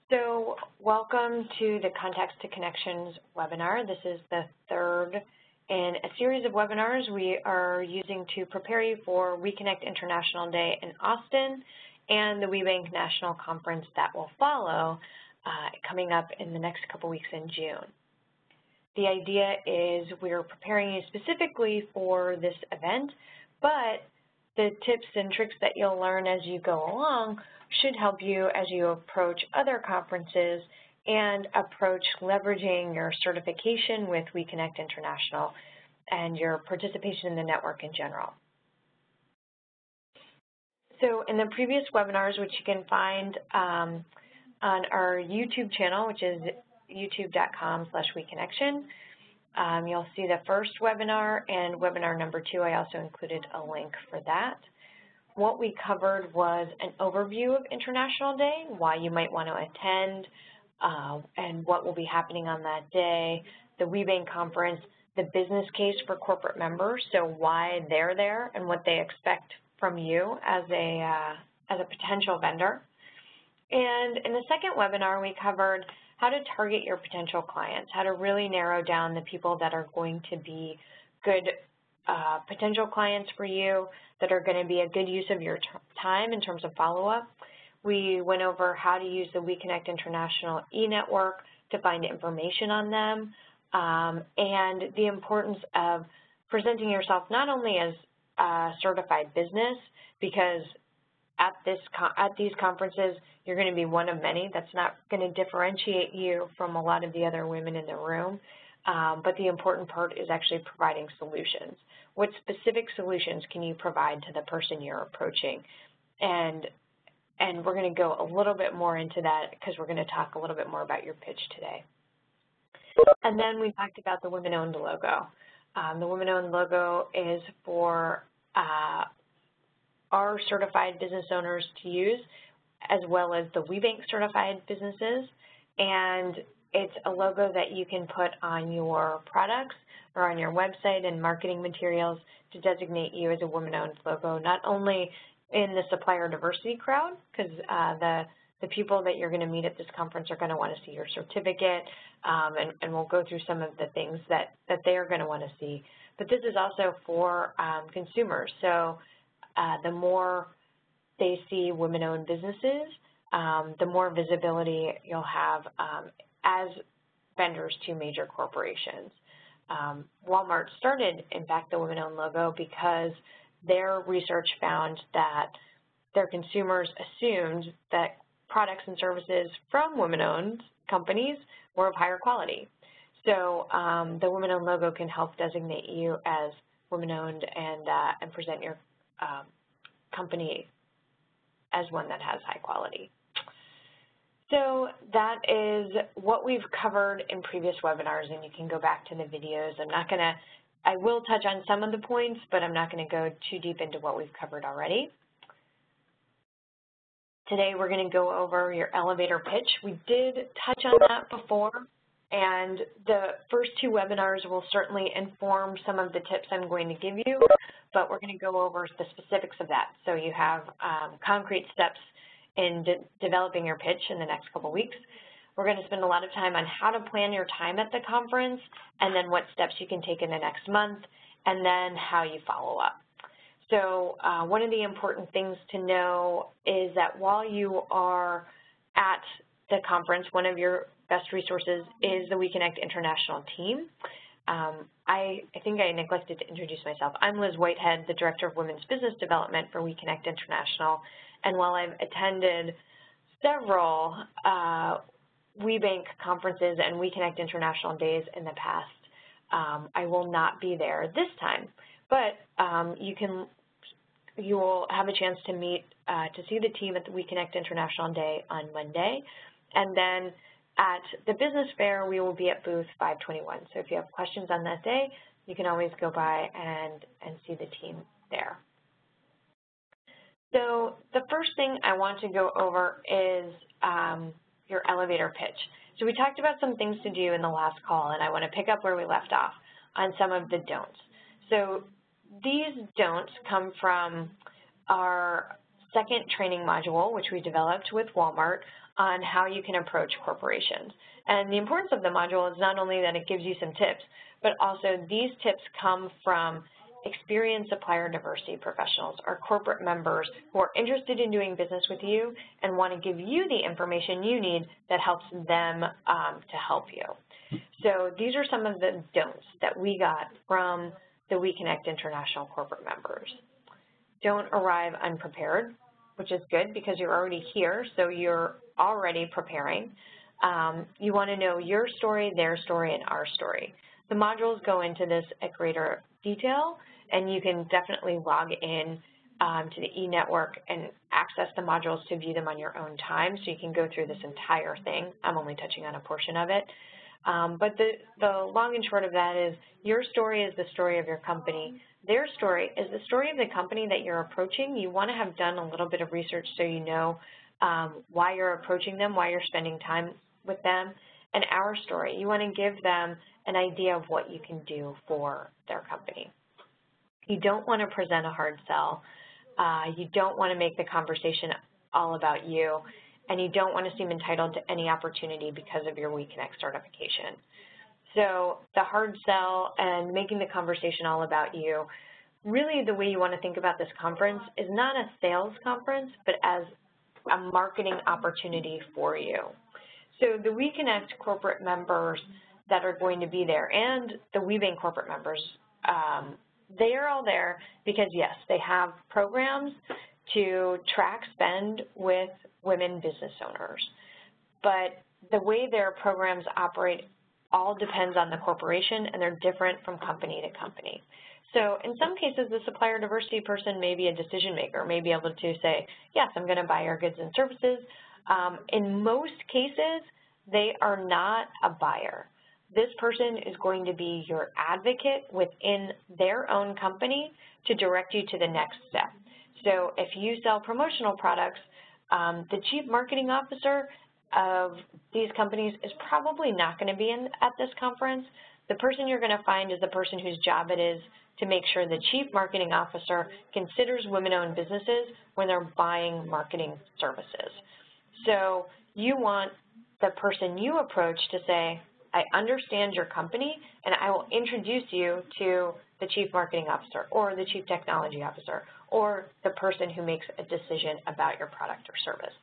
So welcome to the Contacts to Connections webinar. This is the third in a series of webinars we are using to prepare you for WEConnect International Day in Austin and the WeBank National Conference that will follow coming up in the next couple weeks in June. The idea is we're preparing you specifically for this event, but the tips and tricks that you'll learn as you go along should help you as you approach other conferences and approach leveraging your certification with WeConnect International and your participation in the network in general. So in the previous webinars, which you can find on our YouTube channel, which is youtube.com/WeConnection, you'll see the first webinar and webinar number 2. I also included a link for that. What we covered was an overview of International Day, why you might want to attend, and what will be happening on that day, the WeBank conference, the business case for corporate members, so why they're there and what they expect from you as a potential vendor. And in the second webinar, we covered how to target your potential clients, how to really narrow down the people that are going to be good potential clients for you, that are going to be a good use of your time in terms of follow-up. We went over how to use the WeConnect International e-network to find information on them, and the importance of presenting yourself not only as a certified business, because at these conferences, you're going to be one of many. That's not going to differentiate you from a lot of the other women in the room. But the important part is actually providing solutions. What specific solutions can you provide to the person you're approaching? And we're going to go a little bit more into that because we're going to talk a little bit more about your pitch today. And then we talked about the women-owned logo. The women-owned logo is for our certified business owners to use, as well as the WeBank certified businesses. And it's a logo that you can put on your products or on your website and marketing materials to designate you as a woman-owned logo, not only in the supplier diversity crowd, because the people that you're going to meet at this conference are going to want to see your certificate, and we'll go through some of the things that they are going to want to see. But this is also for consumers. So the more they see women-owned businesses, the more visibility you'll have as vendors to major corporations. Walmart started, in fact, the women-owned logo because their research found that their consumers assumed that products and services from women-owned companies were of higher quality. So the women-owned logo can help designate you as women-owned and present your company as one that has high quality. So that is what we've covered in previous webinars, and you can go back to the videos. I will touch on some of the points, but I'm not going to go too deep into what we've covered already. Today we're going to go over your elevator pitch. We did touch on that before, and the first 2 webinars will certainly inform some of the tips I'm going to give you, but we're going to go over the specifics of that. So you have concrete steps in developing your pitch in the next couple weeks. We're going to spend a lot of time on how to plan your time at the conference, and then what steps you can take in the next month, and then how you follow up. So one of the important things to know is that while you are at the conference, one of your best resources is the WeConnect International team. I think I neglected to introduce myself. I'm Liz Whitehead, the Director of Women's Business Development for WeConnect International. And while I've attended several WeBank conferences and WeConnect International days in the past, I will not be there this time. But you will have a chance to meet, to see the team at the WeConnect International Day on Monday. And then at the business fair, we will be at booth 521. So if you have questions on that day, you can always go by and see the team there. So the first thing I want to go over is your elevator pitch. So we talked about some things to do in the last call, and I want to pick up where we left off on some of the don'ts. So these don'ts come from our second training module, which we developed with Walmart, on how you can approach corporations. And the importance of the module is not only that it gives you some tips, but also these tips come from experienced supplier diversity professionals or corporate members who are interested in doing business with you and want to give you the information you need that helps them to help you. So these are some of the don'ts that we got from the WEConnect International corporate members. Don't arrive unprepared, which is good because you're already here, so you're already preparing. You want to know your story, their story, and our story. The modules go into this at greater detail, and you can definitely log in to the e-network and access the modules to view them on your own time, so you can go through this entire thing. I'm only touching on a portion of it. But the long and short of that is your story is the story of your company. Their story is the story of the company that you're approaching. You want to have done a little bit of research so you know why you're approaching them, why you're spending time with them, and our story. You want to give them an idea of what you can do for their company. You don't want to present a hard sell. You don't want to make the conversation all about you, and you don't want to seem entitled to any opportunity because of your WEConnect certification. So the hard sell and making the conversation all about you, really the way you want to think about this conference is not a sales conference, but as a marketing opportunity for you. So the WEConnect corporate members that are going to be there and the WeBank corporate members, they are all there because, yes, they have programs to track spend with women business owners. But the way their programs operate all depends on the corporation, and they're different from company to company. So in some cases, the supplier diversity person may be a decision maker, may be able to say, yes, I'm going to buy your goods and services. In most cases, they are not a buyer. This person is going to be your advocate within their own company to direct you to the next step. So if you sell promotional products, the chief marketing officer of these companies is probably not going to be at this conference. The person you're going to find is the person whose job it is to make sure the chief marketing officer considers women-owned businesses when they're buying marketing services. So you want the person you approach to say, I understand your company, and I will introduce you to the chief marketing officer or the chief technology officer or the person who makes a decision about your product or service.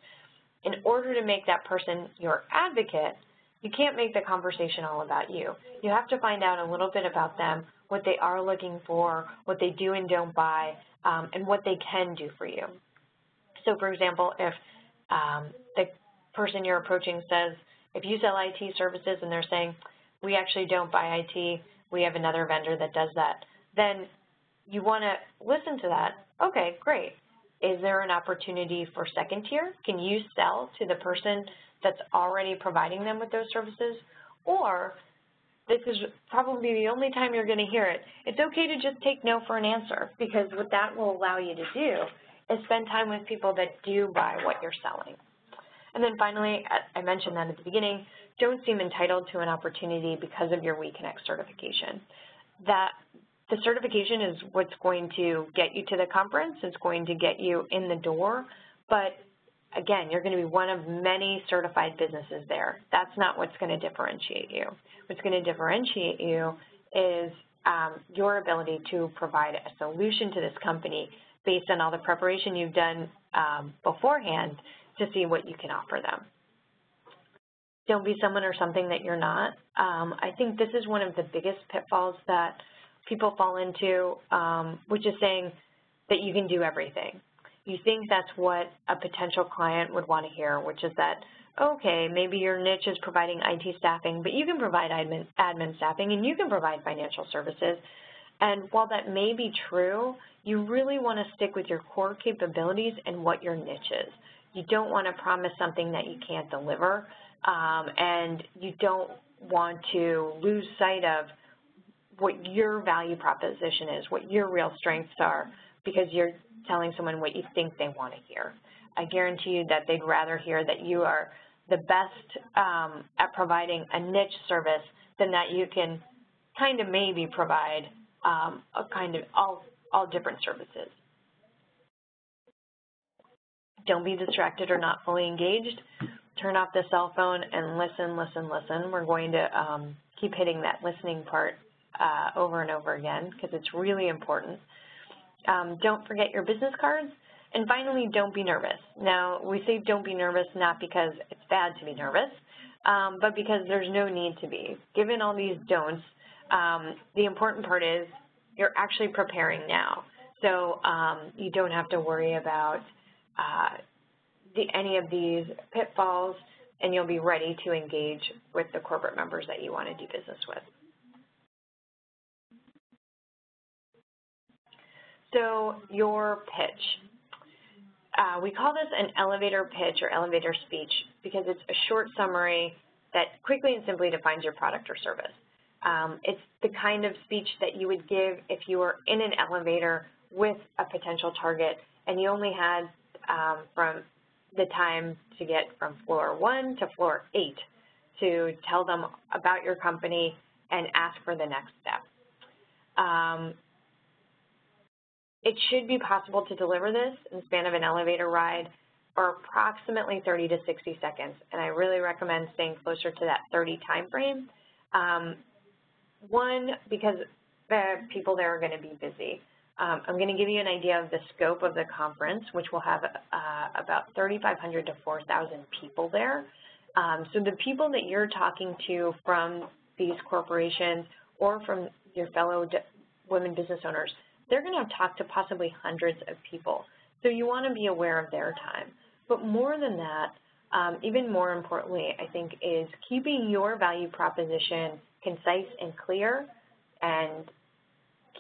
In order to make that person your advocate, you can't make the conversation all about you. You have to find out a little bit about them, what they are looking for, what they do and don't buy, and what they can do for you. So, for example, if the person you're approaching says, if you sell IT services and they're saying, we actually don't buy IT, we have another vendor that does that, then you want to listen to that. Okay, great. Is there an opportunity for second tier? Can you sell to the person that's already providing them with those services? Or, this is probably the only time you're going to hear it, it's okay to just take no for an answer, because what that will allow you to do is spend time with people that do buy what you're selling. And then finally, I mentioned that at the beginning, don't seem entitled to an opportunity because of your WEConnect certification. The certification is what's going to get you to the conference, it's going to get you in the door, but again, you're going to be one of many certified businesses there. That's not what's going to differentiate you. What's going to differentiate you is your ability to provide a solution to this company based on all the preparation you've done beforehand to see what you can offer them. Don't be someone or something that you're not. I think this is one of the biggest pitfalls that people fall into, which is saying that you can do everything. You think that's what a potential client would want to hear, which is that, okay, maybe your niche is providing IT staffing, but you can provide admin staffing and you can provide financial services. And while that may be true, you really want to stick with your core capabilities and what your niche is. You don't want to promise something that you can't deliver, and you don't want to lose sight of what your value proposition is, what your real strengths are, because you're telling someone what you think they want to hear. I guarantee you that they'd rather hear that you are the best at providing a niche service than that you can kind of maybe provide a kind of all different services. Don't be distracted or not fully engaged. Turn off the cell phone and listen, listen, listen. We're going to keep hitting that listening part over and over again because it's really important. Don't forget your business cards. And finally, don't be nervous. Now, we say don't be nervous not because it's bad to be nervous, but because there's no need to be. Given all these don'ts, the important part is you're actually preparing now. So you don't have to worry about any of these pitfalls, and you'll be ready to engage with the corporate members that you want to do business with. So your pitch. We call this an elevator pitch or elevator speech because it's a short summary that quickly and simply defines your product or service. It's the kind of speech that you would give if you were in an elevator with a potential target and you only had from the time to get from floor 1 to floor 8 to tell them about your company and ask for the next step. It should be possible to deliver this in the span of an elevator ride for approximately 30 to 60 seconds, and I really recommend staying closer to that 30 time frame. One, because the people there are going to be busy. I'm going to give you an idea of the scope of the conference, which will have about 3,500 to 4,000 people there. So the people that you're talking to from these corporations or from your fellow women business owners, they're going to talk to possibly hundreds of people. So you want to be aware of their time. But more than that, even more importantly, I think, is keeping your value proposition concise and clear, and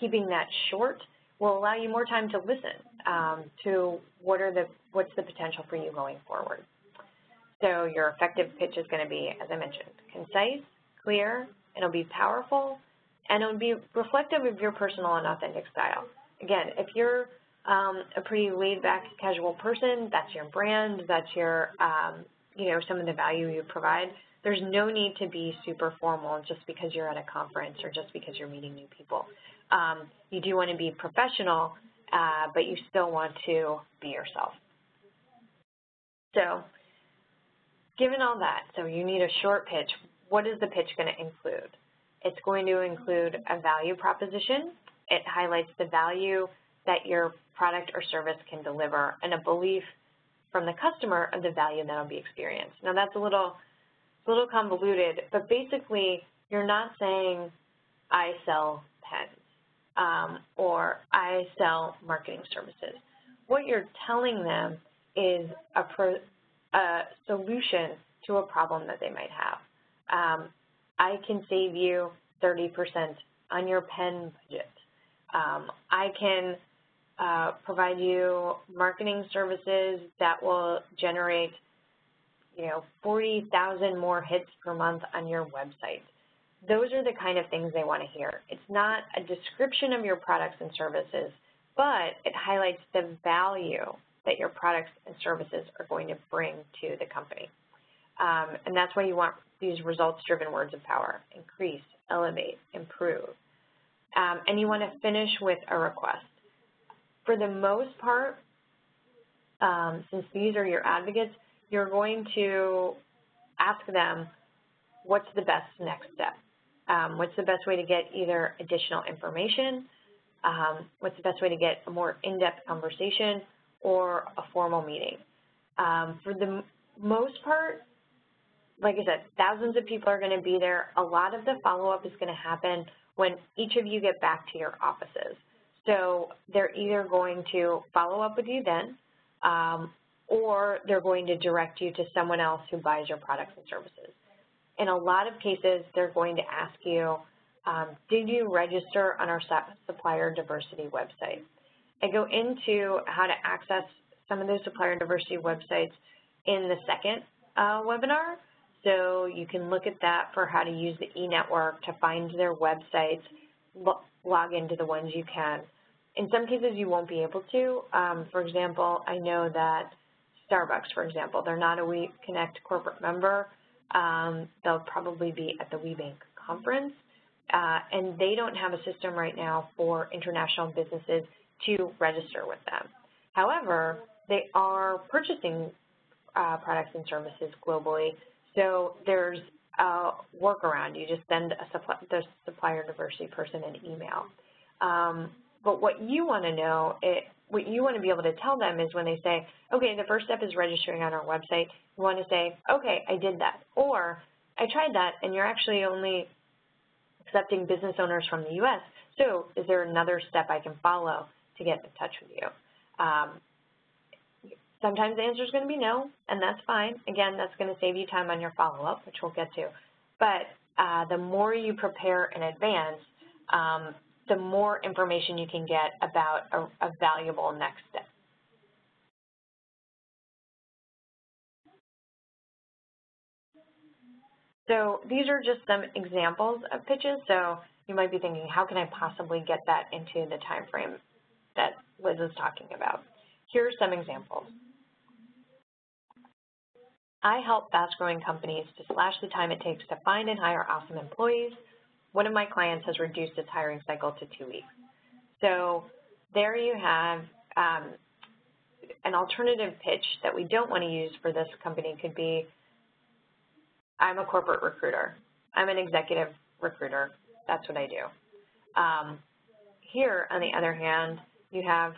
keeping that short will allow you more time to listen to what's the potential for you going forward. So your effective pitch is going to be, as I mentioned, concise, clear, it'll be powerful, and it'll be reflective of your personal and authentic style. Again, if you're a pretty laid-back, casual person, that's your brand, that's your, some of the value you provide, there's no need to be super formal just because you're at a conference or just because you're meeting new people. You do want to be professional, but you still want to be yourself. So, given all that, so you need a short pitch. What is the pitch going to include? It's going to include a value proposition. It highlights the value that your product or service can deliver and a belief from the customer of the value that will be experienced. Now, that's a little convoluted, but basically you're not saying I sell pens or I sell marketing services. What you're telling them is a solution to a problem that they might have. I can save you 30% on your pen budget. I can provide you marketing services that will generate 40,000 more hits per month on your website. Those are the kind of things they want to hear. It's not a description of your products and services, but it highlights the value that your products and services are going to bring to the company. And that's why you want these results-driven words of power: increase, elevate, improve. And you want to finish with a request. For the most part, since these are your advocates, you're going to ask them, what's the best next step? What's the best way to get either additional information? What's the best way to get a more in-depth conversation or a formal meeting? For the most part, like I said, thousands of people are going to be there. A lot of the follow-up is going to happen when each of you get back to your offices. So they're either going to follow up with you then, or they're going to direct you to someone else who buys your products and services. In a lot of cases, they're going to ask you, did you register on our supplier diversity website? I go into how to access some of those supplier diversity websites in the second webinar. So you can look at that for how to use the e-network to find their websites, log into the ones you can. In some cases, you won't be able to. For example, I know that Starbucks, for example, they're not a WEConnect corporate member. They'll probably be at the WeBank conference, and they don't have a system right now for international businesses to register with them. However, they are purchasing products and services globally, so there's a workaround. You just send the supplier diversity person an email. But what you want to know, what you want to be able to tell them is when they say, okay, the first step is registering on our website, you want to say, okay, I did that. Or, I tried that, and you're actually only accepting business owners from the U.S., so is there another step I can follow to get in touch with you? Sometimes the answer is going to be no, and that's fine. Again, that's going to save you time on your follow-up, which we'll get to. But the more you prepare in advance, the more information you can get about a valuable next step. So these are just some examples of pitches. So you might be thinking, how can I possibly get that into the time frame that Liz is talking about? Here are some examples. I help fast-growing companies to slash the time it takes to find and hire awesome employees. One of my clients has reduced its hiring cycle to 2 weeks. So there you have an alternative pitch that we don't want to use for this company could be, I'm a corporate recruiter. I'm an executive recruiter. That's what I do. Here, on the other hand, you have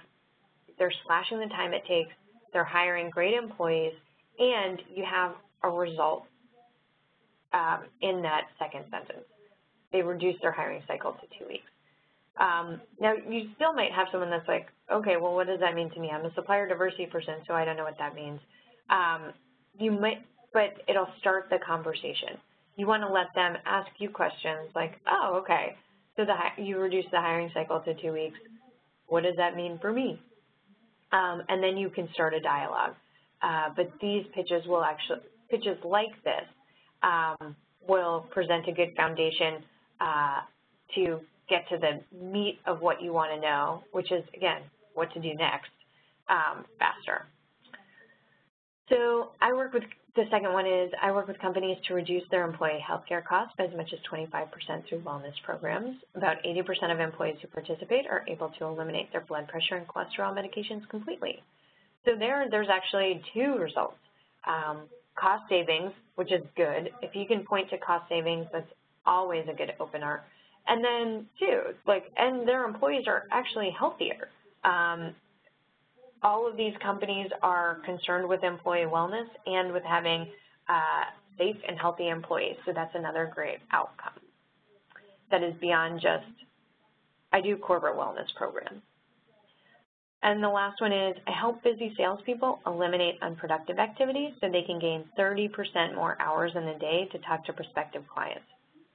they're slashing the time it takes, they're hiring great employees, and you have a result in that second sentence. They reduced their hiring cycle to 2 weeks. Now, you still might have someone that's like, okay, well, what does that mean to me? I'm a supplier diversity person, so I don't know what that means. You might, but it'll start the conversation. You want to let them ask you questions like, oh, okay, so you reduced the hiring cycle to 2 weeks. What does that mean for me? And then you can start a dialogue. But these pitches will actually, pitches like this will present a good foundation to get to the meat of what you want to know, which is, again, what to do next faster. So the second one is I work with companies to reduce their employee healthcare costs by as much as 25% through wellness programs. About 80% of employees who participate are able to eliminate their blood pressure and cholesterol medications completely. So there's actually two results. Cost savings, which is good. If you can point to cost savings, that's always a good opener. And then two, and their employees are actually healthier. All of these companies are concerned with employee wellness and with having safe and healthy employees. So that's another great outcome. That is beyond just, I do corporate wellness programs. And the last one is, I help busy salespeople eliminate unproductive activities so they can gain 30% more hours in the day to talk to prospective clients.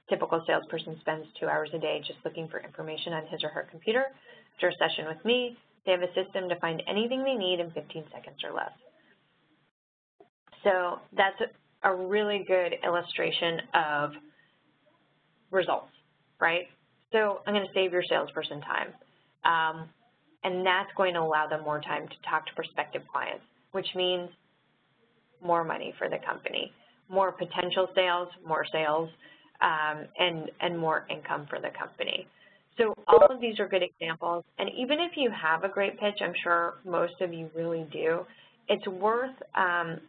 Typical salesperson spends 2 hours a day just looking for information on his or her computer. After a session with me, they have a system to find anything they need in 15 seconds or less. So that's a really good illustration of results, right? So I'm going to save your salesperson time. And that's going to allow them more time to talk to prospective clients, which means more money for the company, more potential sales, more sales, and more income for the company. So all of these are good examples, and even if you have a great pitch, I'm sure most of you really do, it's worth,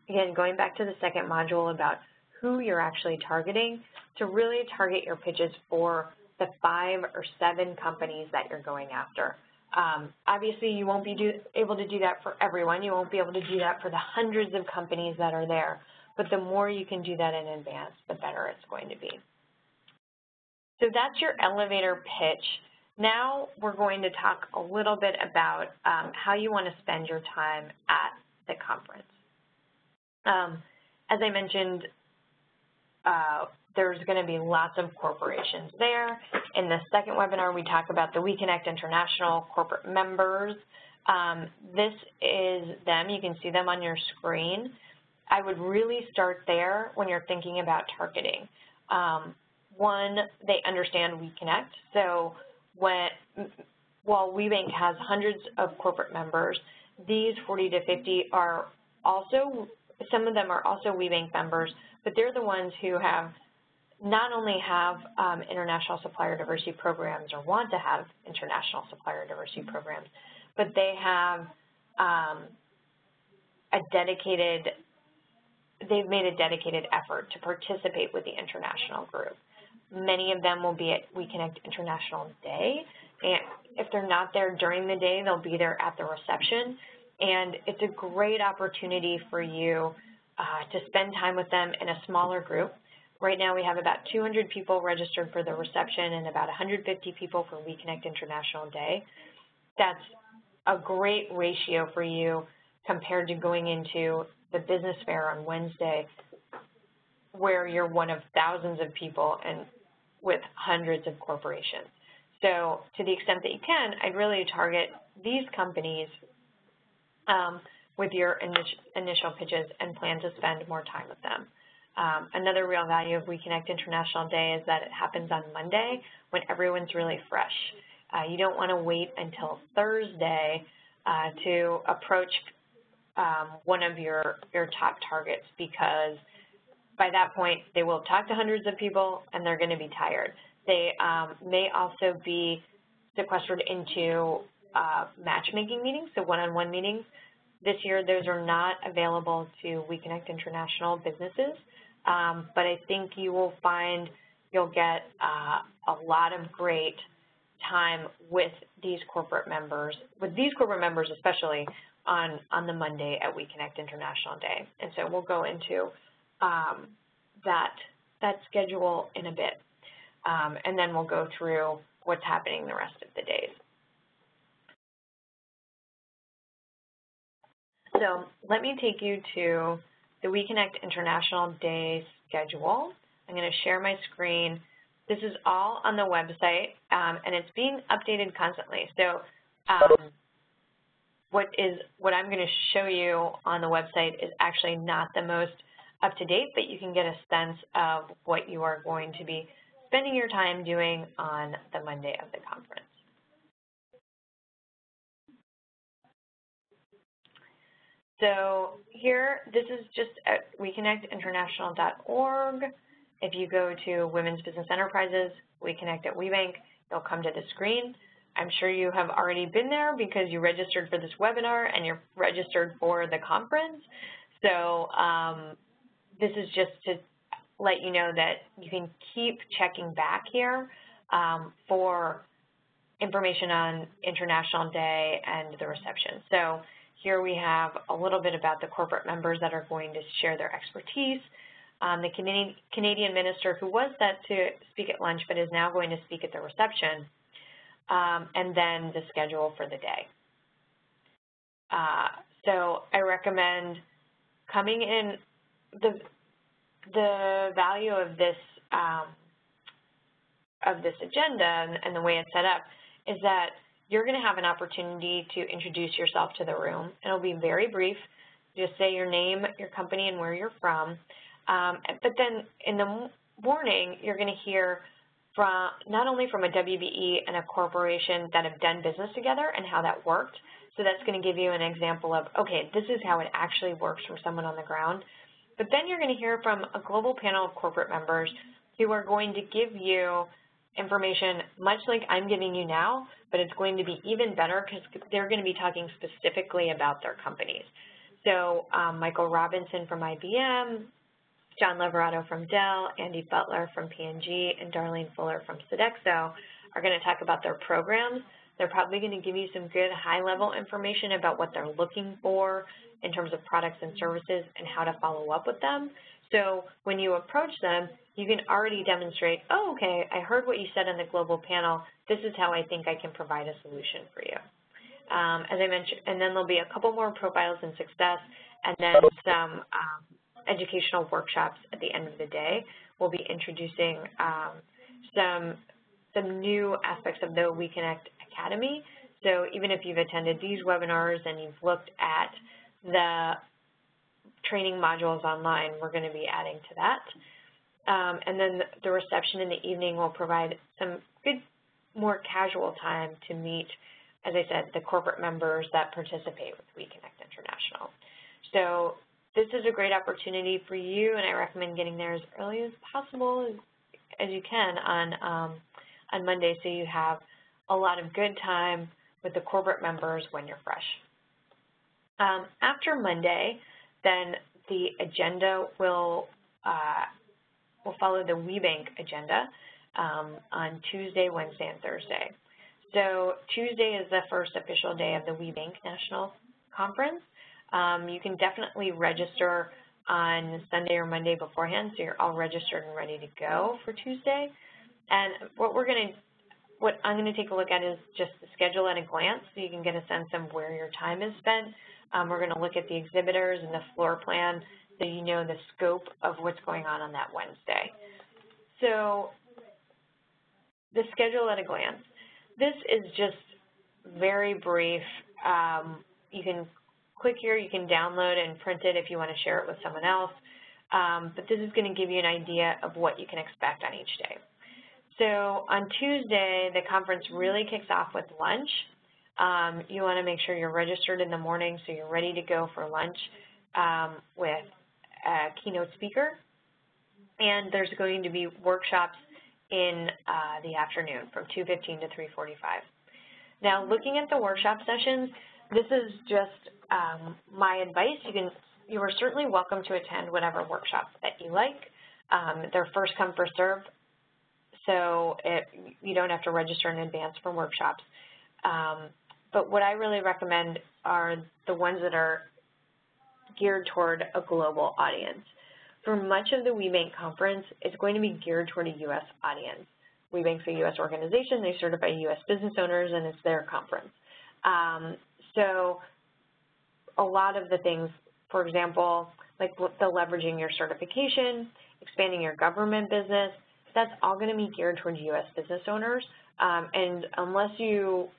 again, going back to the second module about who you're actually targeting, to really target your pitches for the 5 or 7 companies that you're going after. Obviously, you won't be able to do that for everyone. You won't be able to do that for the hundreds of companies that are there. But the more you can do that in advance, the better it's going to be. So that's your elevator pitch. Now we're going to talk a little bit about how you want to spend your time at the conference. As I mentioned, there's going to be lots of corporations there. In the second webinar, we talk about the WEConnect International corporate members. This is them. You can see them on your screen. I would really start there when you're thinking about targeting. One, they understand WEConnect. So while WeBank has hundreds of corporate members, these 40 to 50 are also, some of them are also WeBank members, but they're the ones who have not only have international supplier diversity programs or want to have international supplier diversity programs, but they have they've made a dedicated effort to participate with the international group. Many of them will be at WEConnect International Day, and if they're not there during the day, they'll be there at the reception, and it's a great opportunity for you to spend time with them in a smaller group. Right now we have about 200 people registered for the reception and about 150 people for WEConnect International Day. That's a great ratio for you compared to going into the business fair on Wednesday, where you're one of thousands of people and with hundreds of corporations. So to the extent that you can, I'd really target these companies with your initial pitches and plan to spend more time with them. Another real value of WEConnect International Day is that it happens on Monday when everyone's really fresh. You don't want to wait until Thursday to approach one of your top targets, because by that point they will talk to hundreds of people and they're going to be tired. They may also be sequestered into matchmaking meetings, so one-on-one meetings. This year those are not available to WEConnect International businesses, but I think you will find you'll get a lot of great time with these corporate members, especially on the Monday at WEConnect International Day. And so we'll go into that schedule in a bit, and then we'll go through what's happening the rest of the days. So let me take you to the WEConnect International Day schedule. I'm going to share my screen. This is all on the website, and it's being updated constantly. So what I'm going to show you on the website is actually not the most up-to-date, but you can get a sense of what you are going to be spending your time doing on the Monday of the conference. So here, this is just at WEConnectInternational.org. If you go to Women's Business Enterprises, WEConnect at WeBank, you'll come to the screen. I'm sure you have already been there because you registered for this webinar and you're registered for the conference. So this is just to let you know that you can keep checking back here for information on International Day and the reception. So here we have a little bit about the corporate members that are going to share their expertise. The Canadian minister who was set to speak at lunch but is now going to speak at the reception, and then the schedule for the day. So I recommend coming in. The value of this agenda and the way it's set up is that you're going to have an opportunity to introduce yourself to the room. It'll be very brief. Just say your name, your company, and where you're from. But then in the morning, you're going to hear from not only from a WBE and a corporation that have done business together and how that worked. So that's going to give you an example of, okay, this is how it actually works from someone on the ground. But then you're going to hear from a global panel of corporate members who are going to give you information much like I'm giving you now, but it's going to be even better because they're going to be talking specifically about their companies. So Michael Robinson from IBM, John Leverato from Dell, Andy Butler from P&G, and Darlene Fuller from Sodexo are going to talk about their programs. They're probably going to give you some good high-level information about what they're looking for in terms of products and services and how to follow up with them. So when you approach them, you can already demonstrate, oh, okay, I heard what you said on the global panel. This is how I think I can provide a solution for you. As I mentioned, and then there'll be a couple more profiles in success, and then some educational workshops at the end of the day. We'll be introducing some new aspects of the WEConnect Academy. So even if you've attended these webinars and you've looked at the training modules online, we're going to be adding to that. And then the reception in the evening will provide some good, more casual time to meet, as I said, the corporate members that participate with WEConnect International. So this is a great opportunity for you, and I recommend getting there as early as possible as you can on Monday, so you have a lot of good time with the corporate members when you're fresh. After Monday, then the agenda will follow the WeBank agenda on Tuesday, Wednesday, and Thursday. So Tuesday is the first official day of the WeBank National Conference. You can definitely register on Sunday or Monday beforehand, so you're all registered and ready to go for Tuesday. And what I'm going to take a look at is just the schedule at a glance, so you can get a sense of where your time is spent. We're going to look at the exhibitors and the floor plan, so you know the scope of what's going on that Wednesday. So the schedule at a glance. This is just very brief. You can click here, you can download and print it if you want to share it with someone else. But this is going to give you an idea of what you can expect on each day. So on Tuesday, the conference really kicks off with lunch. You want to make sure you're registered in the morning so you're ready to go for lunch with a keynote speaker. And there's going to be workshops in the afternoon from 2:15 to 3:45. Now, looking at the workshop sessions, this is just my advice. You are certainly welcome to attend whatever workshop that you like. They're first come, first serve, so you don't have to register in advance for workshops. But what I really recommend are the ones that are geared toward a global audience. For much of the WeBank conference, it's going to be geared toward a U.S. audience. WeBank's a U.S. organization. They certify U.S. business owners, and it's their conference. So a lot of the things, for example, like the leveraging your certification, expanding your government business, that's all going to be geared towards U.S. business owners. And unless you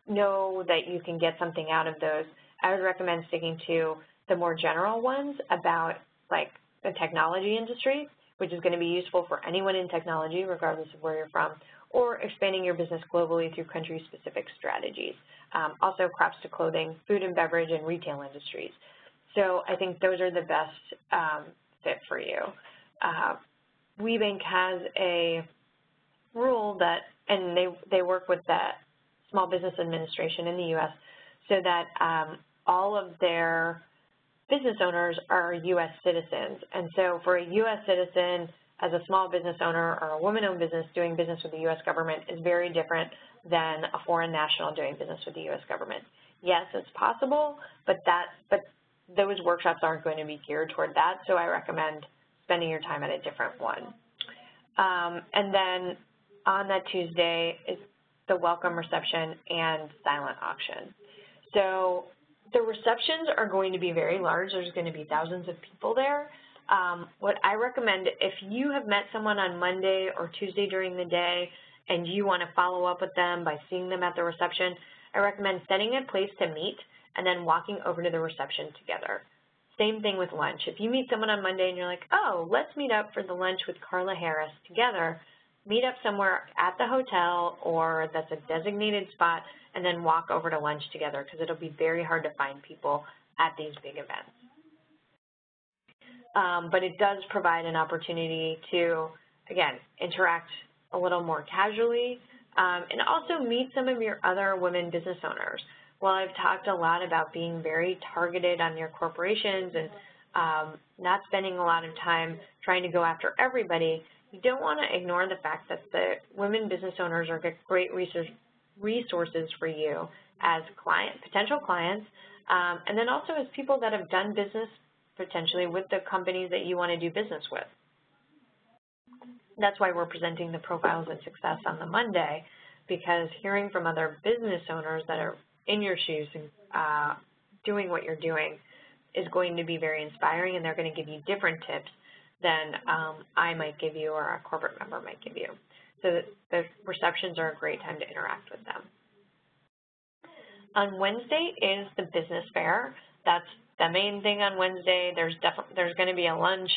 know that you can get something out of those, I would recommend sticking to the more general ones about like the technology industry, which is going to be useful for anyone in technology, regardless of where you're from, or expanding your business globally through country-specific strategies. Also crops to clothing, food and beverage, and retail industries. So I think those are the best fit for you. WeBank has a rule that, and they work with the Small Business Administration in the U.S. so that all of their business owners are U.S. citizens. And so for a U.S. citizen as a small business owner or a woman-owned business doing business with the U.S. government is very different than a foreign national doing business with the U.S. government. Yes, it's possible, but those workshops aren't going to be geared toward that, so I recommend spending your time at a different one. And then on that Tuesday is the welcome reception and silent auction. So the receptions are going to be very large. There's going to be thousands of people there. What I recommend, if you have met someone on Monday or Tuesday during the day and you want to follow up with them by seeing them at the reception, I recommend setting a place to meet and then walking over to the reception together. Same thing with lunch. If you meet someone on Monday and you're like, oh, let's meet up for the lunch with Carla Harris together, meet up somewhere at the hotel or that's a designated spot and then walk over to lunch together because it'll be very hard to find people at these big events. But it does provide an opportunity to, again, interact a little more casually and also meet some of your other women business owners. While I've talked a lot about being very targeted on your corporations and not spending a lot of time trying to go after everybody, you don't want to ignore the fact that the women business owners are great resources for you as potential clients, and then also as people that have done business potentially with the companies that you want to do business with. That's why we're presenting the profiles of success on the Monday, because hearing from other business owners that are in your shoes and doing what you're doing is going to be very inspiring, and they're going to give you different tips than I might give you or a corporate member might give you. So the receptions are a great time to interact with them. On Wednesday is the business fair. That's the main thing on Wednesday. There's going to be a lunch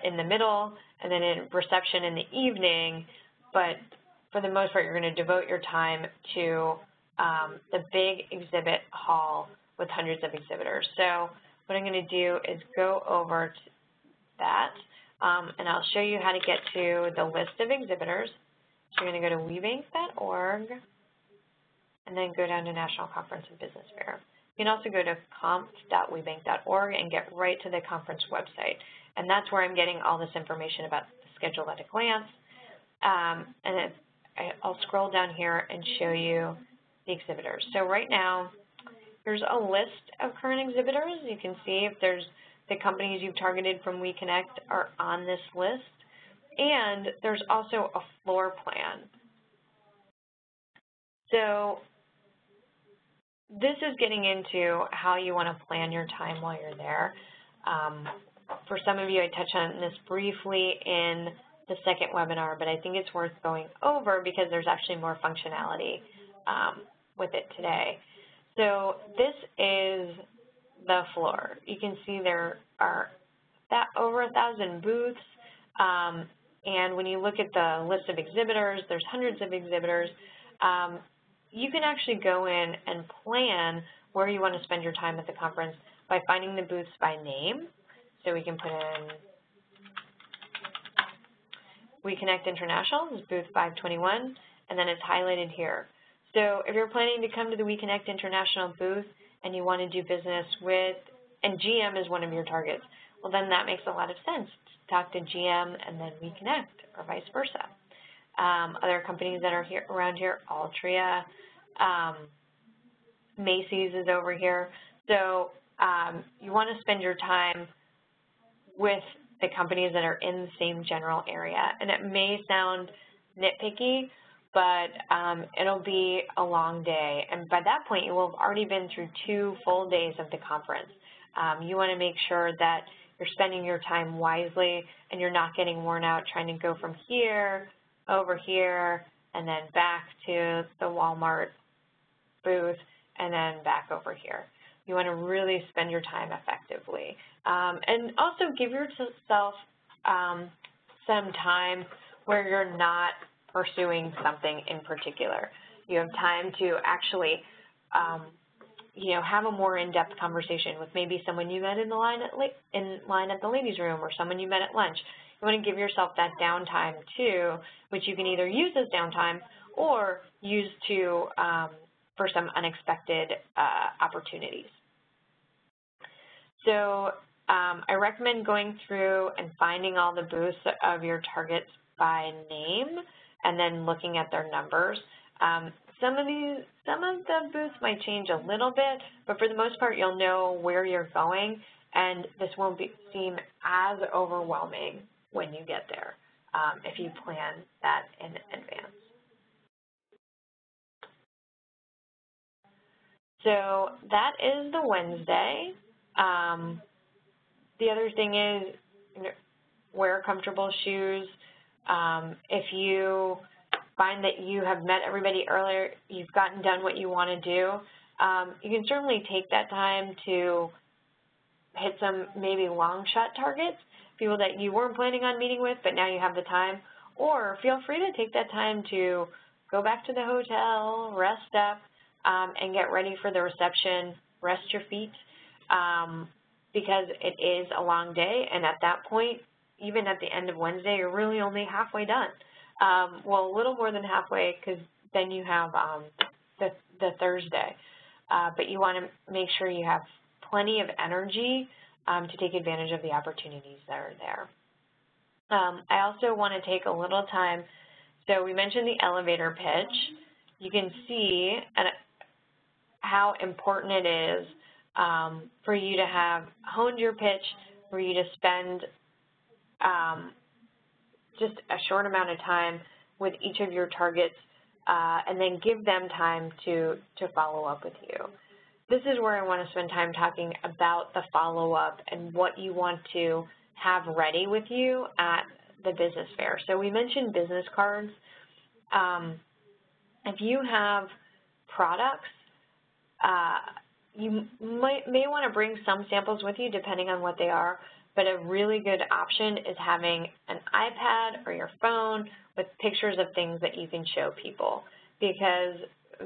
in the middle and then a reception in the evening, but for the most part, you're going to devote your time to the big exhibit hall with hundreds of exhibitors. So what I'm going to do is go over to that, and I'll show you how to get to the list of exhibitors. So you're going to go to webank.org and then go down to National Conference and Business Fair. You can also go to conf.webank.org and get right to the conference website. And that's where I'm getting all this information about the schedule at a glance. And then I'll scroll down here and show you the exhibitors. So right now, there's a list of current exhibitors. You can see if there's the companies you've targeted from WeConnect are on this list. And there's also a floor plan. So this is getting into how you want to plan your time while you're there. For some of you, I touched on this briefly in the second webinar, but I think it's worth going over because there's actually more functionality with it today. So this is the floor. You can see there are over 1,000 booths, and when you look at the list of exhibitors, there's hundreds of exhibitors. You can actually go in and plan where you want to spend your time at the conference by finding the booths by name. So we can put in WEConnect International, this is booth 521, and then it's highlighted here. So if you're planning to come to the WEConnect International booth and you want to do business with, and GM is one of your targets, well then that makes a lot of sense to talk to GM and then WeConnect, or vice versa. Other companies that are here around here, Altria, Macy's is over here. So you want to spend your time with the companies that are in the same general area. And it may sound nitpicky, but it'll be a long day. And by that point, you will have already been through 2 full days of the conference. You want to make sure that you're spending your time wisely and you're not getting worn out trying to go from here, over here, and then back to the Walmart booth, and then back over here. You want to really spend your time effectively. And also give yourself some time where you're not pursuing something in particular. You have time to actually, have a more in-depth conversation with maybe someone you met in line at the ladies' room or someone you met at lunch. You want to give yourself that downtime too, which you can either use as downtime or use to for some unexpected opportunities. So I recommend going through and finding all the booths of your targets by name and then looking at their numbers. Some of the booths might change a little bit, but for the most part, you'll know where you're going, and this won't seem as overwhelming when you get there if you plan that in advance. So that is the Wednesday. The other thing is wear comfortable shoes. If you find that you have met everybody earlier, you've gotten done what you want to do, you can certainly take that time to hit some maybe long shot targets, people that you weren't planning on meeting with, but now you have the time. Or feel free to take that time to go back to the hotel, rest up, and get ready for the reception, rest your feet, because it is a long day, and at that point, even at the end of Wednesday, you're really only halfway done. Well, a little more than halfway, because then you have the Thursday. But you want to make sure you have plenty of energy to take advantage of the opportunities that are there. I also want to take a little time. So we mentioned the elevator pitch. You can see how important it is for you to have honed your pitch, for you to spend just a short amount of time with each of your targets and then give them time to follow up with you. This is where I want to spend time talking about the follow-up and what you want to have ready with you at the business fair. So we mentioned business cards. If you have products, you may want to bring some samples with you depending on what they are, but a really good option is having an iPad or your phone with pictures of things that you can show people, because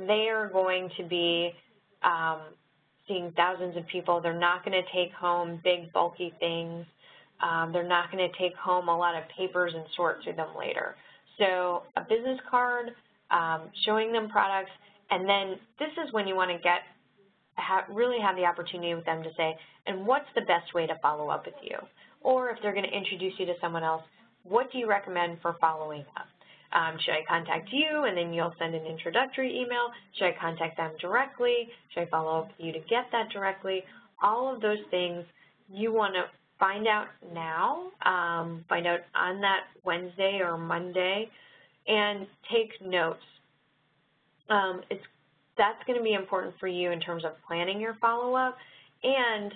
they are going to be seeing thousands of people. They're not going to take home big, bulky things. They're not going to take home a lot of papers and sort through them later. So a business card, showing them products, and then this is when you want to get really have the opportunity with them to say, and what's the best way to follow up with you? Or if they're going to introduce you to someone else, what do you recommend for following up? Should I contact you and then you'll send an introductory email? Should I contact them directly? Should I follow up with you to get that directly? All of those things you want to find out now, find out on that Wednesday or Monday, and take notes. That's going to be important for you in terms of planning your follow-up, and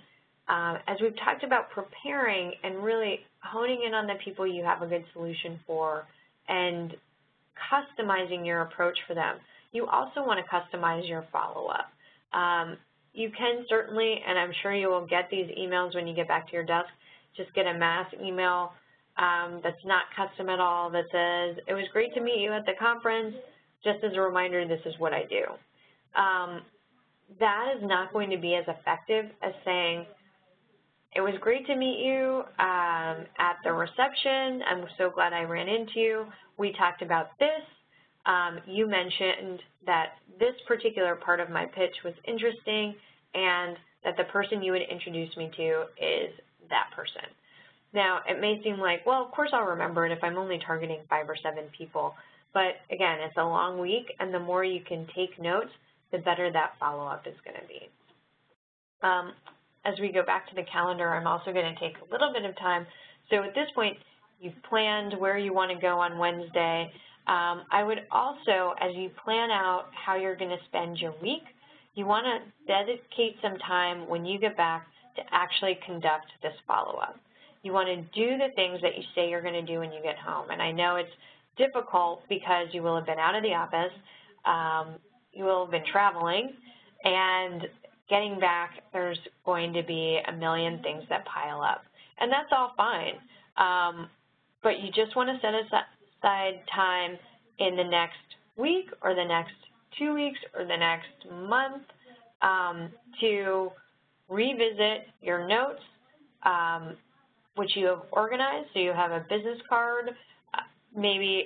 as we've talked about preparing and really honing in on the people you have a good solution for and customizing your approach for them. You also want to customize your follow-up. You can certainly, and I'm sure you will get these emails when you get back to your desk, just get a mass email that's not custom at all that says, it was great to meet you at the conference. Just as a reminder, this is what I do. That is not going to be as effective as saying, it was great to meet you at the reception. I'm so glad I ran into you. We talked about this. You mentioned that this particular part of my pitch was interesting and that the person you would introduce me to is that person. Now, it may seem like, well, of course I'll remember it if I'm only targeting 5 or 7 people. But, again, it's a long week, and the more you can take notes, the better that follow-up is going to be. As we go back to the calendar, I'm also going to take a little bit of time. So at this point, you've planned where you want to go on Wednesday. I would also, as you plan out how you're going to spend your week, you want to dedicate some time when you get back to actually conduct this follow-up. You want to do the things that you say you're going to do when you get home. And I know it's difficult because you will have been out of the office, you will have been traveling, and getting back, there's going to be a million things that pile up. And that's all fine. But you just want to set aside time in the next week or the next 2 weeks or the next month to revisit your notes, which you have organized. So you have a business card. Maybe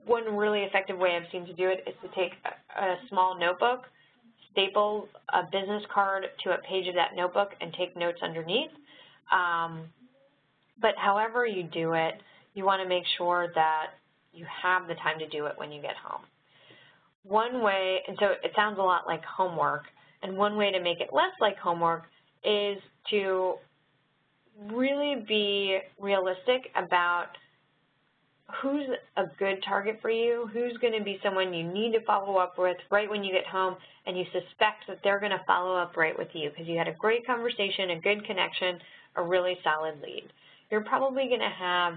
one really effective way I've seen to do it is to take a small notebook, staple a business card to a page of that notebook, and take notes underneath. But however you do it, you want to make sure that you have the time to do it when you get home. One way, and so it sounds a lot like homework, and one way to make it less like homework is to really be realistic about who's a good target for you, who's going to be someone you need to follow up with right when you get home, and you suspect that they're going to follow up right with you because you had a great conversation, a good connection, a really solid lead. You're probably going to have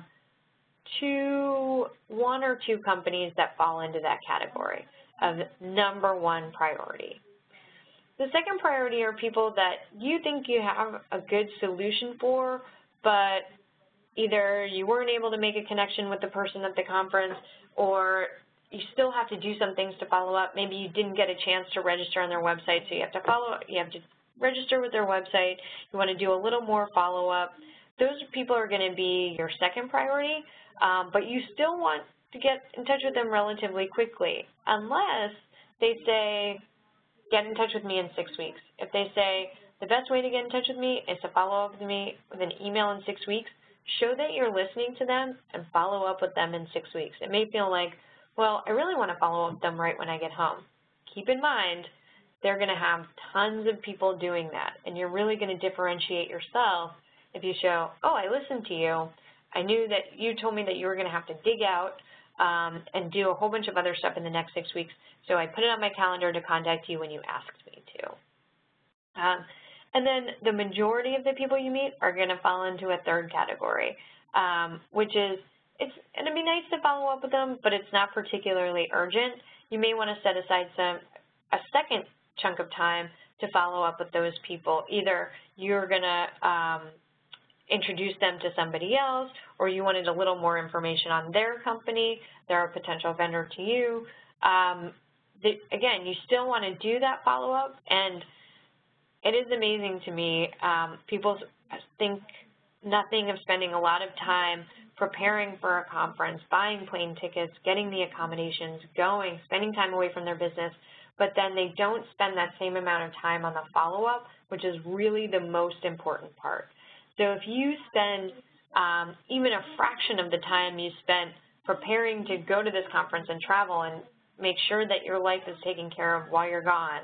one or two companies that fall into that category of #1 priority. The second priority are people that you think you have a good solution for, but either you weren't able to make a connection with the person at the conference, or you still have to do some things to follow up. Maybe you didn't get a chance to register on their website, so you have to register with their website. You want to do a little more follow-up. Those people are going to be your second priority, but you still want to get in touch with them relatively quickly, unless they say, get in touch with me in 6 weeks. If they say, the best way to get in touch with me is to follow up with me with an email in 6 weeks, show that you're listening to them and follow up with them in 6 weeks. It may feel like, well, I really want to follow up with them right when I get home. Keep in mind, they're going to have tons of people doing that, and you're really going to differentiate yourself if you show, oh, I listened to you. I knew that you told me that you were going to have to dig out and do a whole bunch of other stuff in the next 6 weeks, so I put it on my calendar to contact you when you asked me to. And then the majority of the people you meet are going to fall into a third category, which is, it's going to be nice to follow up with them, but it's not particularly urgent. You may want to set aside a second chunk of time to follow up with those people. Either you're going to introduce them to somebody else, or you wanted a little more information on their company, they're a potential vendor to you. Again, you still want to do that follow-up, and it is amazing to me. People think nothing of spending a lot of time preparing for a conference, buying plane tickets, getting the accommodations, going, spending time away from their business, but then they don't spend that same amount of time on the follow-up, which is really the most important part. So if you spend even a fraction of the time you spent preparing to go to this conference and travel and make sure that your life is taken care of while you're gone,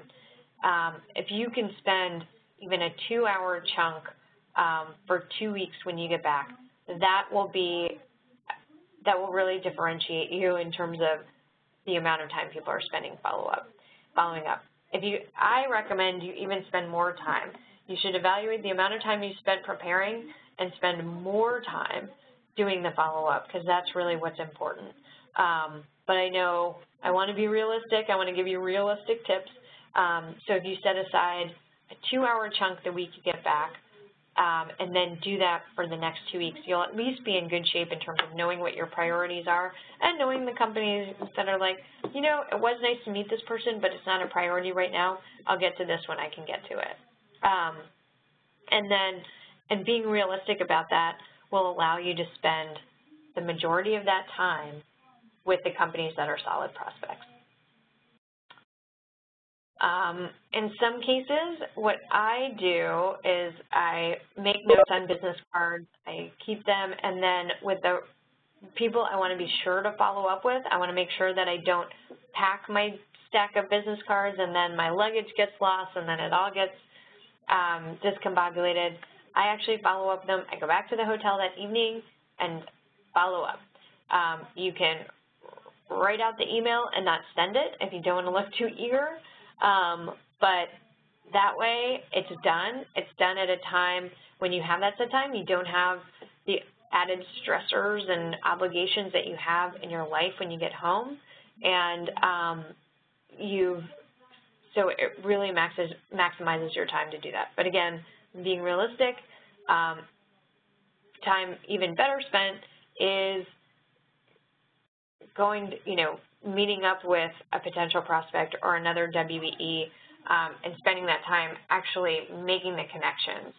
if you can spend even a 2-hour chunk for 2 weeks when you get back, that will really differentiate you in terms of the amount of time people are spending following up. I recommend you even spend more time. You should evaluate the amount of time you spent preparing and spend more time doing the follow-up, because that's really what's important. But I know I want to be realistic. I want to give you realistic tips. So if you set aside a 2-hour chunk the week you get back, and then do that for the next 2 weeks, you'll at least be in good shape in terms of knowing what your priorities are and knowing the companies that are like, you know, it was nice to meet this person, but it's not a priority right now. I'll get to this when I can get to it. And being realistic about that will allow you to spend the majority of that time with the companies that are solid prospects. In some cases, what I do is I make notes on business cards, I keep them, and then with the people I want to be sure to follow up with, I want to make sure that I don't pack my stack of business cards and then my luggage gets lost and then it all gets discombobulated. I actually follow up with them. I go back to the hotel that evening and follow up. You can write out the email and not send it if you don't want to look too eager. But that way it's done. It's done at a time when you have that set time. You don't have the added stressors and obligations that you have in your life when you get home. And so it really maximizes your time to do that. But again, being realistic, time even better spent is going to, meeting up with a potential prospect or another WEE and spending that time actually making the connections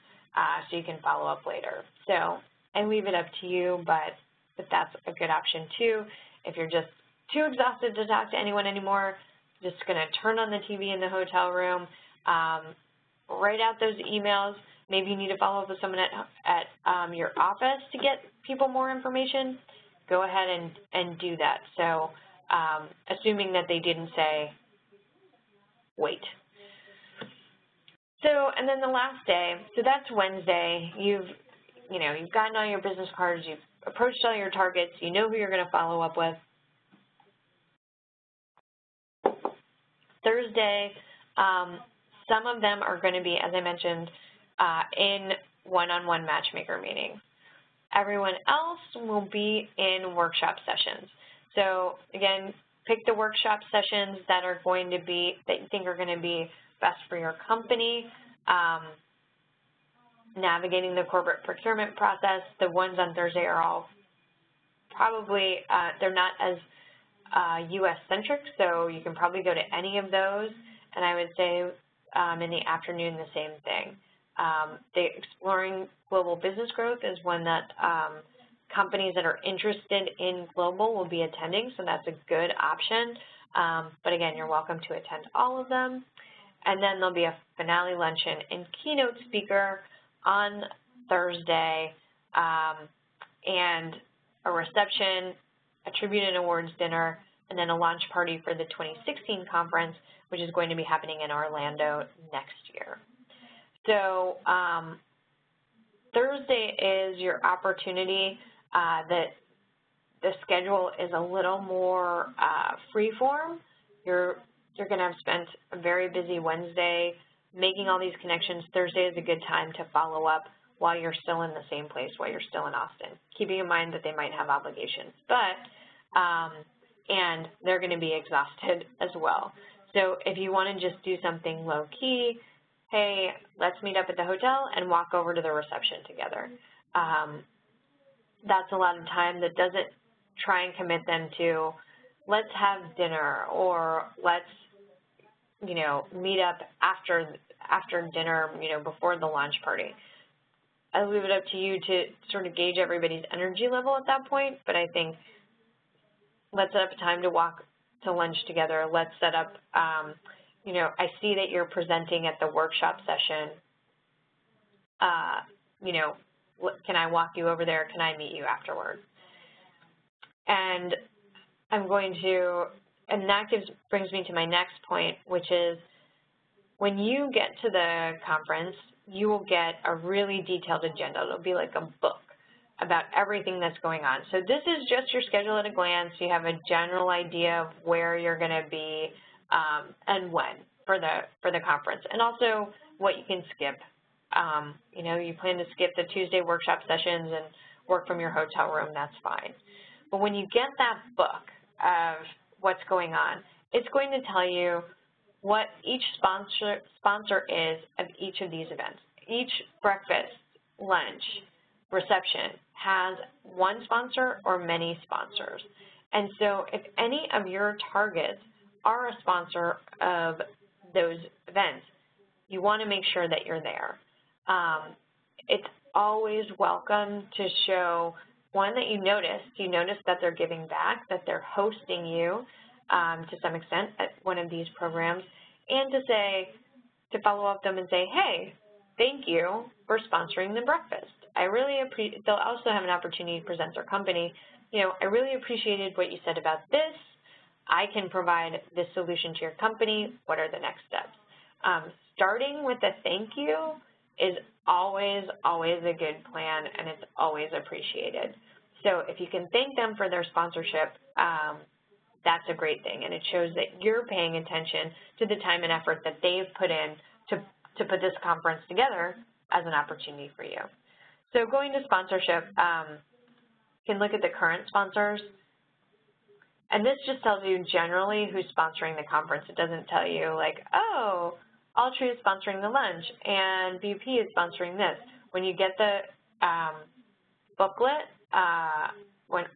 so you can follow up later. So I leave it up to you, but that's a good option too. If you're just too exhausted to talk to anyone anymore, just going to turn on the TV in the hotel room, write out those emails. Maybe you need to follow up with someone at your office to get people more information. Go ahead and do that. So assuming that they didn't say, wait. So, and then the last day, so that's Wednesday. You've gotten all your business cards, you've approached all your targets, you know who you're going to follow up with. Thursday, some of them are going to be, as I mentioned, in one-on-one matchmaker meetings. Everyone else will be in workshop sessions. So again, pick the workshop sessions that you think are going to be best for your company. Navigating the corporate procurement process. The ones on Thursday are all probably, they're not as U.S.-centric, so you can probably go to any of those. And I would say in the afternoon, the same thing. The Exploring Global Business Growth is one that companies that are interested in global will be attending, so that's a good option. But again, you're welcome to attend all of them. And then there'll be a finale luncheon and keynote speaker on Thursday, and a reception, a tribute and awards dinner, and then a launch party for the 2016 conference, which is going to be happening in Orlando next year. So Thursday is your opportunity that the schedule is a little more free-form. You're going to have spent a very busy Wednesday making all these connections. Thursday is a good time to follow up while you're still in the same place, while you're still in Austin, keeping in mind that they might have obligations. But, and they're going to be exhausted as well. So if you want to just do something low-key, hey, let's meet up at the hotel and walk over to the reception together. That's a lot of time that doesn't try and commit them to, let's have dinner, or let's, meet up after dinner, before the launch party. I leave it up to you to sort of gauge everybody's energy level at that point, but I think let's set up a time to walk to lunch together. Let's set up you know, I see that you're presenting at the workshop session. You know, can I walk you over there? Can I meet you afterwards? And I'm going to, and that brings me to my next point, which is when you get to the conference, you will get a really detailed agenda. It'll be like a book about everything that's going on. So this is just your schedule at a glance. You have a general idea of where you're going to be and when for the conference, and also what you can skip. You know, you plan to skip the Tuesday workshop sessions and work from your hotel room, that's fine. But when you get that book of what's going on, it's going to tell you what each sponsor is of each of these events. Each breakfast, lunch, reception has one sponsor or many sponsors. And so if any of your targets are a sponsor of those events, you want to make sure that you're there. It's always welcome to show, one, that you noticed that they're giving back, that they're hosting you to some extent at one of these programs, and to follow up them and say, hey, thank you for sponsoring the breakfast. I really appreciate, they'll also have an opportunity to present their company. You know, I really appreciated what you said about this. I can provide this solution to your company. What are the next steps? Starting with a thank you is always a good plan, and it's always appreciated. So if you can thank them for their sponsorship, that's a great thing, and it shows that you're paying attention to the time and effort that they've put in to put this conference together as an opportunity for you. So going to sponsorship, you can look at the current sponsors, and this just tells you generally who's sponsoring the conference. It doesn't tell you like, oh, Altria is sponsoring the lunch and BP is sponsoring this. When you get the booklet,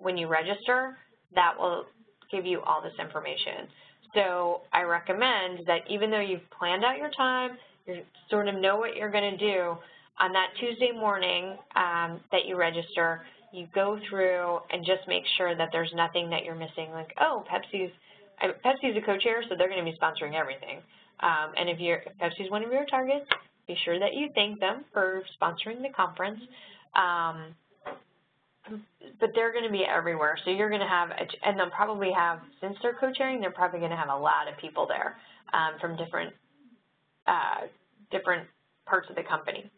when you register, that will give you all this information. So I recommend that even though you've planned out your time, you sort of know what you're going to do, on that Tuesday morning that you register, you go through and just make sure that there's nothing that you're missing, like, oh, Pepsi's a co-chair, so they're going to be sponsoring everything. And if Pepsi's one of your targets, be sure that you thank them for sponsoring the conference. But they're going to be everywhere, so you're going to have, and they'll probably have, since they're co-chairing, they're probably going to have a lot of people there from different parts of the company.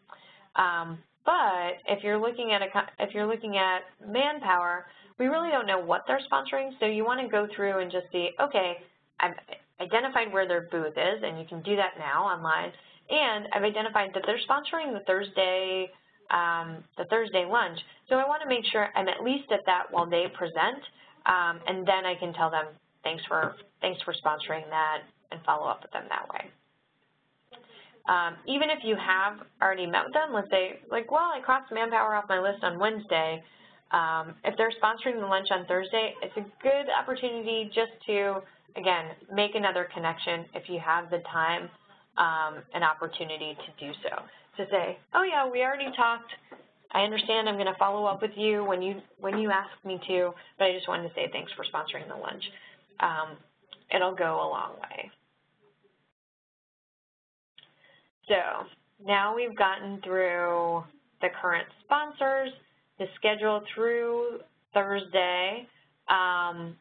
But if you're looking at manpower, we really don't know what they're sponsoring, so you want to go through and just see, okay, I've identified where their booth is, and you can do that now online, and I've identified that they're sponsoring the Thursday lunch, so I want to make sure I'm at least at that while they present, and then I can tell them thanks for sponsoring that and follow up with them that way. Even if you have already met with them, let's say, like, well, I crossed manpower off my list on Wednesday. If they're sponsoring the lunch on Thursday, it's a good opportunity just to, again, make another connection if you have the time and opportunity to do so. To say, oh yeah, we already talked. I understand I'm going to follow up with you when you ask me to, but I just wanted to say thanks for sponsoring the lunch. It'll go a long way. So now we've gotten through the current sponsors, the schedule through Thursday, and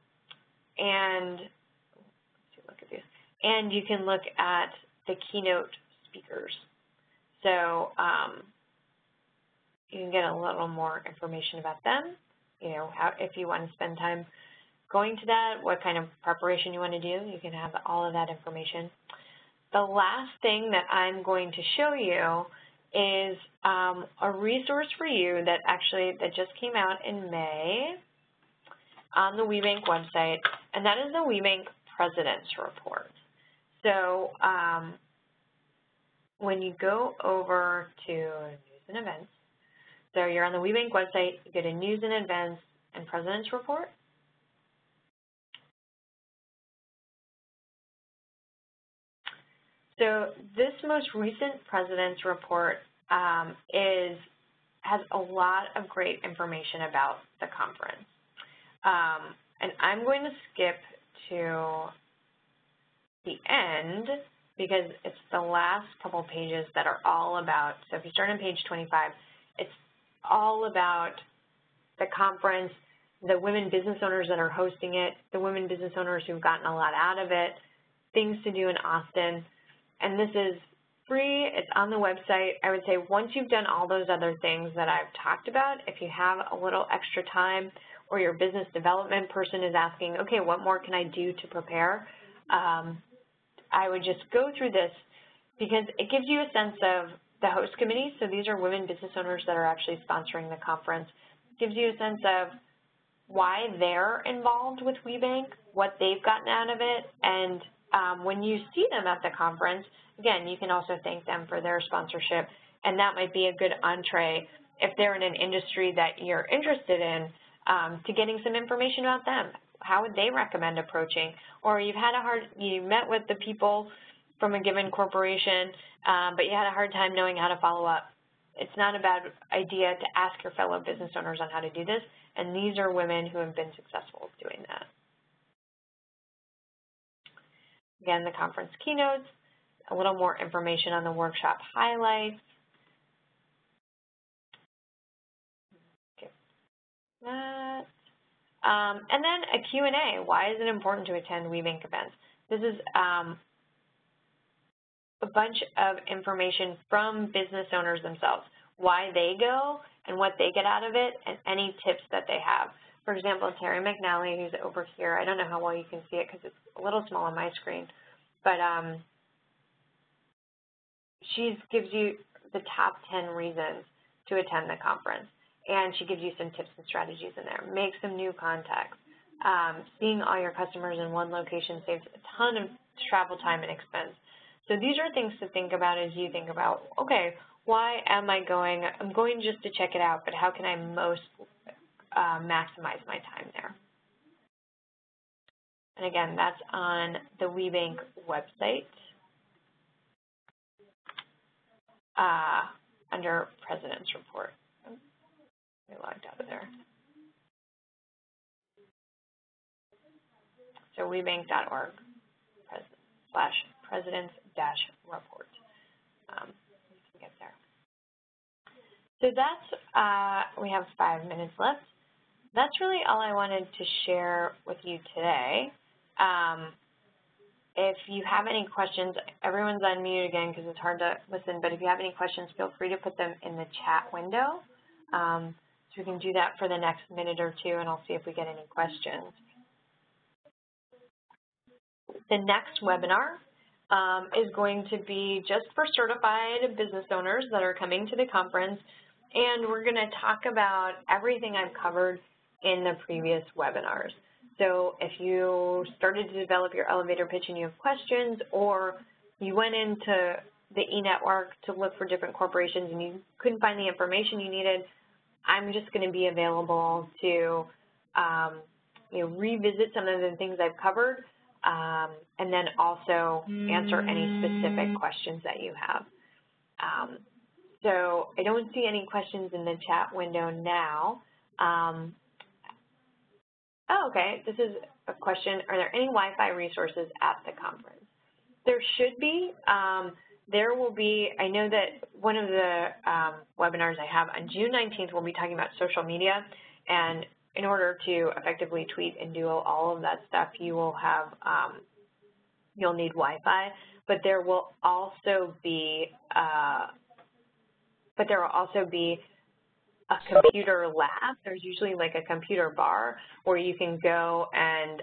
let's look at these. And you can look at the keynote speakers. So you can get a little more information about them. You know, if you want to spend time going to that, what kind of preparation you want to do, you can have all of that information. The last thing that I'm going to show you is a resource for you that just came out in May on the WeBank website, and that is the WeBank President's Report. So when you go over to News and Events, so you're on the WeBank website, you go to News and Events and President's Report. So this most recent President's Report has a lot of great information about the conference. And I'm going to skip to the end because it's the last couple pages that are all about, so if you start on page 25, it's all about the conference, the women business owners that are hosting it, the women business owners who've gotten a lot out of it, things to do in Austin, and this is free. It's on the website. I would say once you've done all those other things that I've talked about, if you have a little extra time or your business development person is asking, okay, what more can I do to prepare, I would just go through this because it gives you a sense of the host committee. So these are women business owners that are actually sponsoring the conference. It gives you a sense of why they're involved with WeBank, what they've gotten out of it, and when you see them at the conference, again, you can also thank them for their sponsorship, and that might be a good entree if they're in an industry that you're interested in, to getting some information about them. How would they recommend approaching? Or you met with the people from a given corporation, but you had a hard time knowing how to follow up. It's not a bad idea to ask your fellow business owners on how to do this, and these are women who have been successful doing that. Again, the conference keynotes, a little more information on the workshop highlights. Okay. And then a Q&A. Why is it important to attend WeBank events? This is a bunch of information from business owners themselves, why they go and what they get out of it, and any tips that they have. For example, Terry McNally, who's over here, I don't know how well you can see it because it's a little small on my screen, but she gives you the top 10 reasons to attend the conference, and she gives you some tips and strategies in there. Make some new contacts. Seeing all your customers in one location saves a ton of travel time and expense. So these are things to think about as you think about, okay, why am I going? I'm going just to check it out, but how can I most maximize my time there? And again, that's on the WeBank website under President's Report. Oh, I logged out of there. So webank.org /presidents-report. You can get there. So that's, we have 5 minutes left. That's really all I wanted to share with you today. If you have any questions, everyone's on mute again because it's hard to listen, but if you have any questions, feel free to put them in the chat window. So we can do that for the next minute or two, and I'll see if we get any questions. The next webinar is going to be just for certified business owners that are coming to the conference, and we're going to talk about everything I've covered in the previous webinars. So if you started to develop your elevator pitch and you have questions, or you went into the eNetwork to look for different corporations and you couldn't find the information you needed, I'm just going to be available to revisit some of the things I've covered, and then also answer any specific questions that you have. So I don't see any questions in the chat window now. Oh, okay, this is a question. Are there any Wi-Fi resources at the conference? There should be. There will be, I know that one of the webinars I have on June 19th, we'll be talking about social media, and in order to effectively tweet and do all of that stuff, you will have, you'll need Wi-Fi, but there will also be, a computer lab. There's usually like a computer bar where you can go and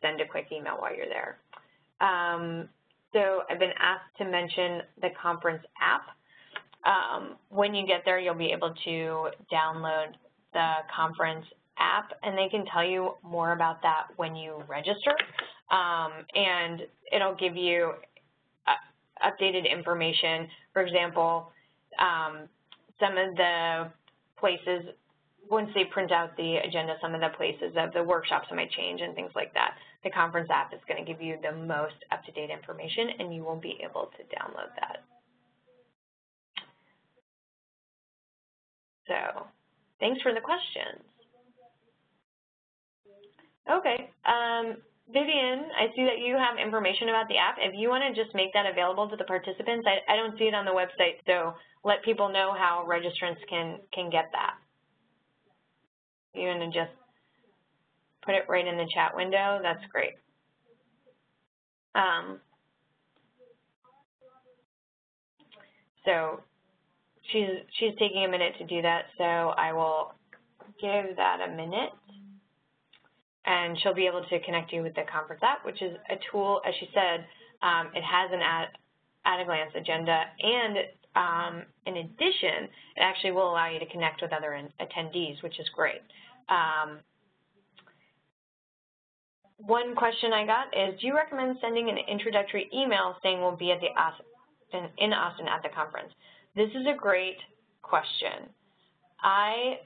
send a quick email while you're there. So I've been asked to mention the conference app. When you get there, you'll be able to download the conference app, and they can tell you more about that when you register. And it'll give you updated information. For example, some of the places, once they print out the agenda, some of the places of the workshops might change and things like that. The conference app is going to give you the most up-to-date information, and you will be able to download that. So thanks for the questions. Okay, Vivian, I see that you have information about the app. If you want to just make that available to the participants, I don't see it on the website, so let people know how registrants can get that. You're going to just put it right in the chat window. That's great. So she's taking a minute to do that, so I will give that a minute. And she'll be able to connect you with the conference app, which is a tool, as she said, it has an at-a-glance agenda, and in addition, it actually will allow you to connect with other attendees, which is great. One question I got is, do you recommend sending an introductory email saying we'll be at in Austin at the conference? This is a great question. I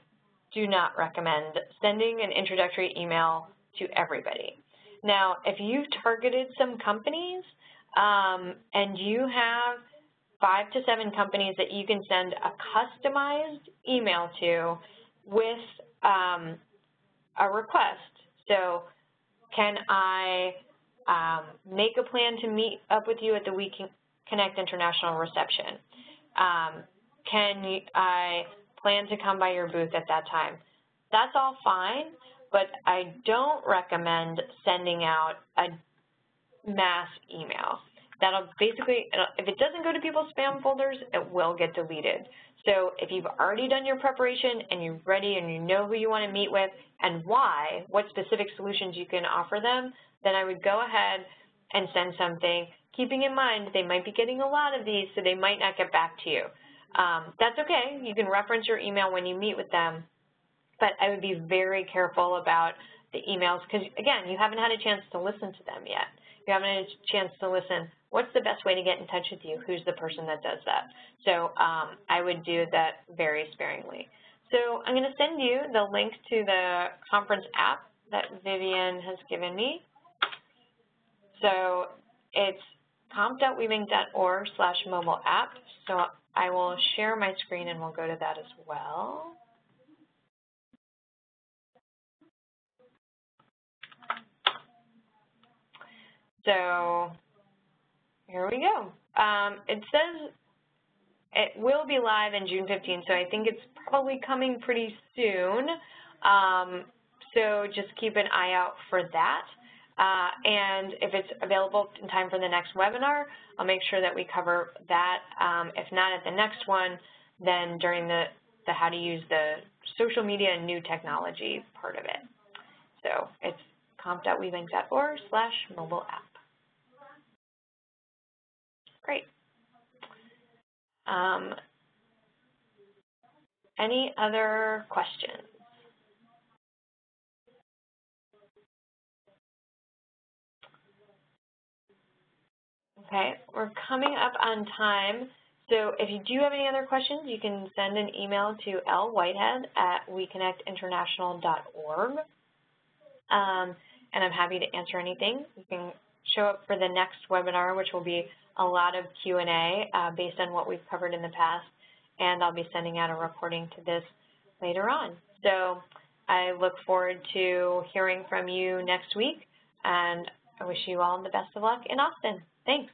do not recommend sending an introductory email to everybody. Now, if you've targeted some companies and you have 5 to 7 companies that you can send a customized email to with a request, so can I make a plan to meet up with you at the WEConnect International reception? Can I plan to come by your booth at that time? That's all fine, but I don't recommend sending out a mass email. That'll basically, if it doesn't go to people's spam folders, it will get deleted. So if you've already done your preparation and you're ready and you know who you want to meet with and why, what specific solutions you can offer them, then I would go ahead and send something, keeping in mind they might be getting a lot of these, so they might not get back to you. That's okay. You can reference your email when you meet with them, but I would be very careful about the emails because, again, you haven't had a chance to listen to them yet. You haven't had a chance to listen. What's the best way to get in touch with you? Who's the person that does that? So I would do that very sparingly. So I'm going to send you the link to the conference app that Vivian has given me. So it's comp.wewink.org/mobile app. So I will share my screen and we'll go to that as well. So here we go. It says it will be live in June 15th, so I think it's probably coming pretty soon. So just keep an eye out for that. And if it's available in time for the next webinar, I'll make sure that we cover that. If not at the next one, then during the how to use the social media and new technology part of it. So it's comp.wewink.org/mobile app. Great. Any other questions? Okay, we're coming up on time. So if you do have any other questions, you can send an email to lwhitehead@WEConnectInternational.org. And I'm happy to answer anything. You can show up for the next webinar, which will be a lot of Q&A based on what we've covered in the past, and I'll be sending out a recording to this later on. So I look forward to hearing from you next week, and I wish you all the best of luck in Austin. Thanks.